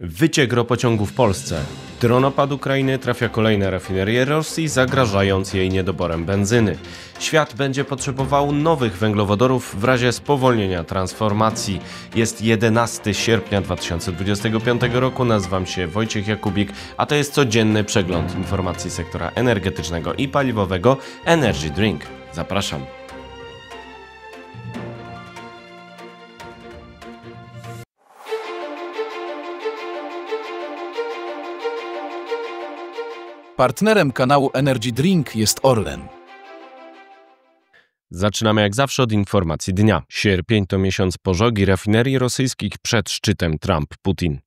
Wyciek ropociągu w Polsce. Dronopad Ukrainy trafia kolejne rafinerie Rosji, zagrażając jej niedoborem benzyny. Świat będzie potrzebował nowych węglowodorów w razie spowolnienia transformacji. Jest 11 sierpnia 2025 roku. Nazywam się Wojciech Jakubik, a to jest codzienny przegląd informacji sektora energetycznego i paliwowego Energy Drink. Zapraszam. Partnerem kanału Energy Drink jest Orlen. Zaczynamy jak zawsze od informacji dnia. Sierpień to miesiąc pożogi rafinerii rosyjskich przed szczytem Trump-Putin.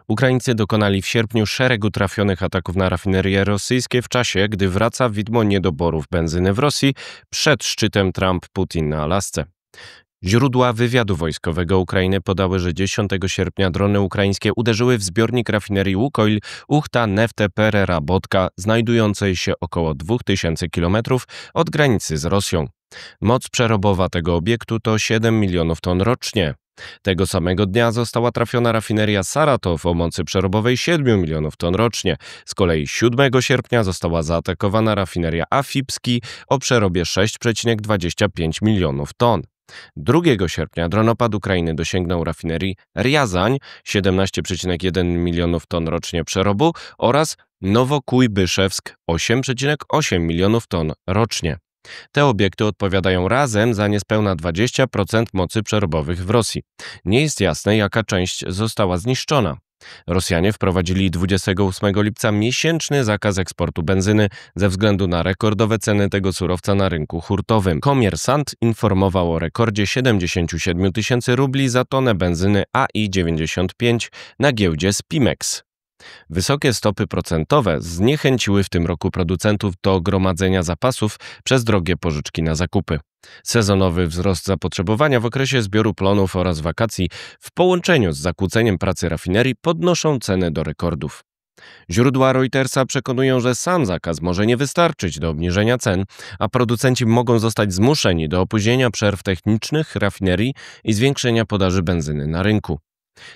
Ukraińcy dokonali w sierpniu szeregu trafionych ataków na rafinerie rosyjskie w czasie, gdy wraca widmo niedoborów benzyny w Rosji przed szczytem Trump-Putin na Alasce. Źródła wywiadu wojskowego Ukrainy podały, że 10 sierpnia drony ukraińskie uderzyły w zbiornik rafinerii Łukoil Uchta-Neftepererabodka, znajdującej się około 2000 km od granicy z Rosją. Moc przerobowa tego obiektu to 7 milionów ton rocznie. Tego samego dnia została trafiona rafineria Saratow o mocy przerobowej 7 milionów ton rocznie. Z kolei 7 sierpnia została zaatakowana rafineria Afipski o przerobie 6,25 milionów ton. 2 sierpnia dronopad Ukrainy dosięgnął rafinerii Riazań 17,1 milionów ton rocznie przerobu oraz Nowokujbyszewsk 8,8 milionów ton rocznie. Te obiekty odpowiadają razem za niespełna 20% mocy przerobowych w Rosji. Nie jest jasne, jaka część została zniszczona. Rosjanie wprowadzili 28 lipca miesięczny zakaz eksportu benzyny ze względu na rekordowe ceny tego surowca na rynku hurtowym. Komersant informował o rekordzie 77 tysięcy rubli za tonę benzyny AI-95 na giełdzie Spimex. Wysokie stopy procentowe zniechęciły w tym roku producentów do gromadzenia zapasów przez drogie pożyczki na zakupy. Sezonowy wzrost zapotrzebowania w okresie zbioru plonów oraz wakacji w połączeniu z zakłóceniem pracy rafinerii podnoszą ceny do rekordów. Źródła Reutersa przekonują, że sam zakaz może nie wystarczyć do obniżenia cen, a producenci mogą zostać zmuszeni do opóźnienia przerw technicznych rafinerii i zwiększenia podaży benzyny na rynku.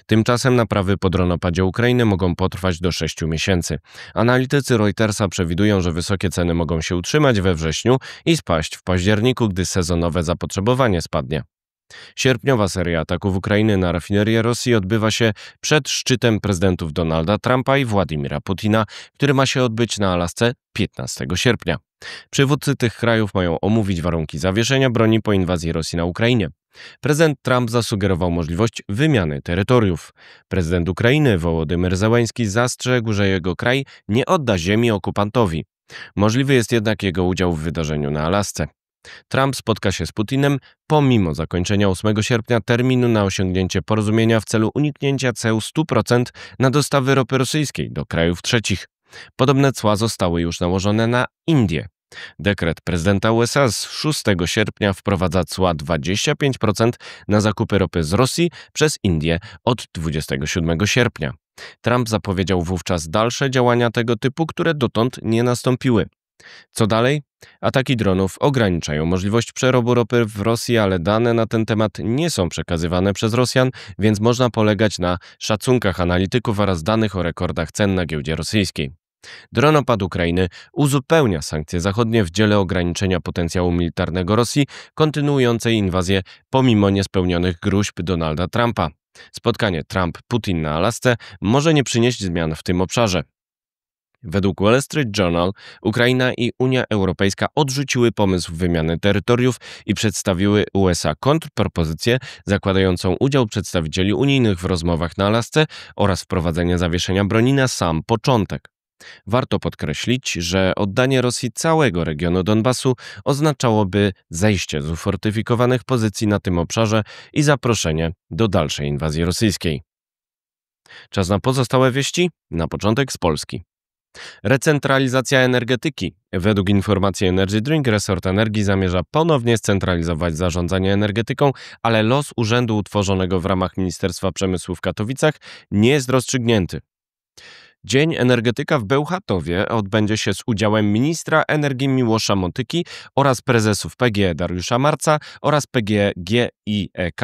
Tymczasem naprawy po dronopadzie Ukrainy mogą potrwać do 6 miesięcy. Analitycy Reutersa przewidują, że wysokie ceny mogą się utrzymać we wrześniu i spaść w październiku, gdy sezonowe zapotrzebowanie spadnie. Sierpniowa seria ataków Ukrainy na rafinerię Rosji odbywa się przed szczytem prezydentów Donalda Trumpa i Władimira Putina, który ma się odbyć na Alasce 15 sierpnia. Przywódcy tych krajów mają omówić warunki zawieszenia broni po inwazji Rosji na Ukrainie. Prezydent Trump zasugerował możliwość wymiany terytoriów. Prezydent Ukrainy Wołodymyr Zełenski zastrzegł, że jego kraj nie odda ziemi okupantowi. Możliwy jest jednak jego udział w wydarzeniu na Alasce. Trump spotka się z Putinem pomimo zakończenia 8 sierpnia terminu na osiągnięcie porozumienia w celu uniknięcia ceł 100% na dostawy ropy rosyjskiej do krajów trzecich. Podobne cła zostały już nałożone na Indię. Dekret prezydenta USA z 6 sierpnia wprowadza cła 25% na zakupy ropy z Rosji przez Indię od 27 sierpnia. Trump zapowiedział wówczas dalsze działania tego typu, które dotąd nie nastąpiły. Co dalej? Ataki dronów ograniczają możliwość przerobu ropy w Rosji, ale dane na ten temat nie są przekazywane przez Rosjan, więc można polegać na szacunkach analityków oraz danych o rekordach cen na giełdzie rosyjskiej. Dronopad Ukrainy uzupełnia sankcje zachodnie w dziele ograniczenia potencjału militarnego Rosji, kontynuującej inwazję pomimo niespełnionych gruźb Donalda Trumpa. Spotkanie Trump-Putin na Alasce może nie przynieść zmian w tym obszarze. Według Wall Street Journal Ukraina i Unia Europejska odrzuciły pomysł wymiany terytoriów i przedstawiły USA kontrpropozycję zakładającą udział przedstawicieli unijnych w rozmowach na Alasce oraz wprowadzenie zawieszenia broni na sam początek. Warto podkreślić, że oddanie Rosji całego regionu Donbasu oznaczałoby zejście z ufortyfikowanych pozycji na tym obszarze i zaproszenie do dalszej inwazji rosyjskiej. Czas na pozostałe wieści, na początek z Polski. Recentralizacja energetyki. Według informacji Energy Drink resort energii zamierza ponownie scentralizować zarządzanie energetyką, ale los urzędu utworzonego w ramach Ministerstwa Przemysłu w Katowicach nie jest rozstrzygnięty. Dzień Energetyka w Bełchatowie odbędzie się z udziałem ministra energii Miłosza Motyki oraz prezesów PGE Dariusza Marca oraz PGE GIEK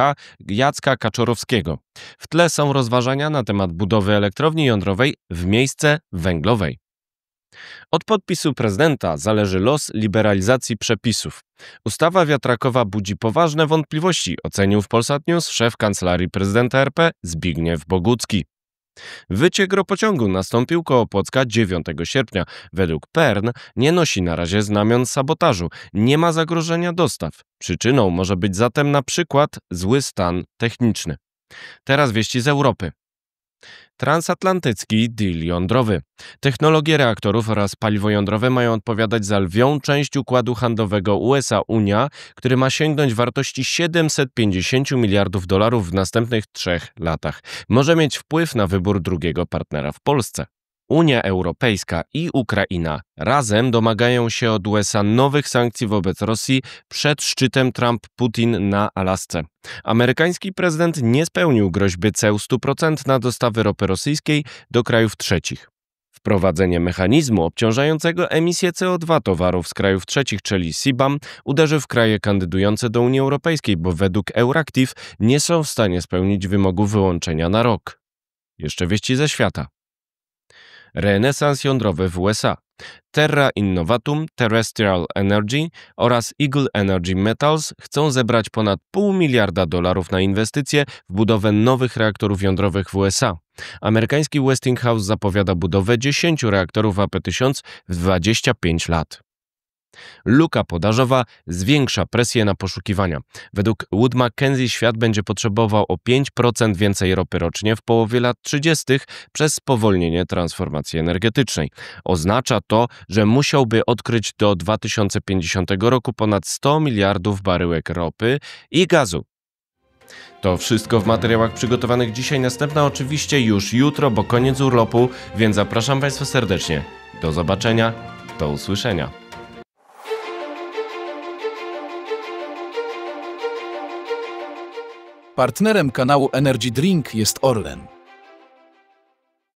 Jacka Kaczorowskiego. W tle są rozważania na temat budowy elektrowni jądrowej w miejsce węglowej. Od podpisu prezydenta zależy los liberalizacji przepisów. Ustawa wiatrakowa budzi poważne wątpliwości, ocenił w Polsat News szef Kancelarii Prezydenta RP Zbigniew Bogucki. Wyciek ropociągu nastąpił koło Płocka 9 sierpnia. Według PERN nie nosi na razie znamion sabotażu. Nie ma zagrożenia dostaw. Przyczyną może być zatem na przykład zły stan techniczny. Teraz wieści z Europy. Transatlantycki deal jądrowy. Technologie reaktorów oraz paliwo jądrowe mają odpowiadać za lwią część układu handlowego USA-Unia, który ma sięgnąć wartości 750 miliardów dolarów w następnych 3 latach. Może mieć wpływ na wybór drugiego partnera w Polsce. Unia Europejska i Ukraina razem domagają się od USA nowych sankcji wobec Rosji przed szczytem Trump-Putin na Alasce. Amerykański prezydent nie spełnił groźby ceł 100% na dostawy ropy rosyjskiej do krajów trzecich. Wprowadzenie mechanizmu obciążającego emisję CO2 towarów z krajów trzecich, czyli CBAM, uderzy w kraje kandydujące do Unii Europejskiej, bo według Euractiv nie są w stanie spełnić wymogu wyłączenia na rok. Jeszcze wieści ze świata. Renesans jądrowy w USA. Terra Innovatum, Terrestrial Energy oraz Eagle Energy Metals chcą zebrać ponad $0,5 miliarda na inwestycje w budowę nowych reaktorów jądrowych w USA. Amerykański Westinghouse zapowiada budowę 10 reaktorów AP1000 w 25 lat. Luka podażowa zwiększa presję na poszukiwania. Według Wood Mackenzie świat będzie potrzebował o 5% więcej ropy rocznie w połowie lat 30. przez spowolnienie transformacji energetycznej. Oznacza to, że musiałby odkryć do 2050 roku ponad 100 miliardów baryłek ropy i gazu. To wszystko w materiałach przygotowanych dzisiaj. Następna oczywiście już jutro, bo koniec urlopu, więc zapraszam Państwa serdecznie. Do zobaczenia, do usłyszenia. Partnerem kanału Energy Drink jest Orlen.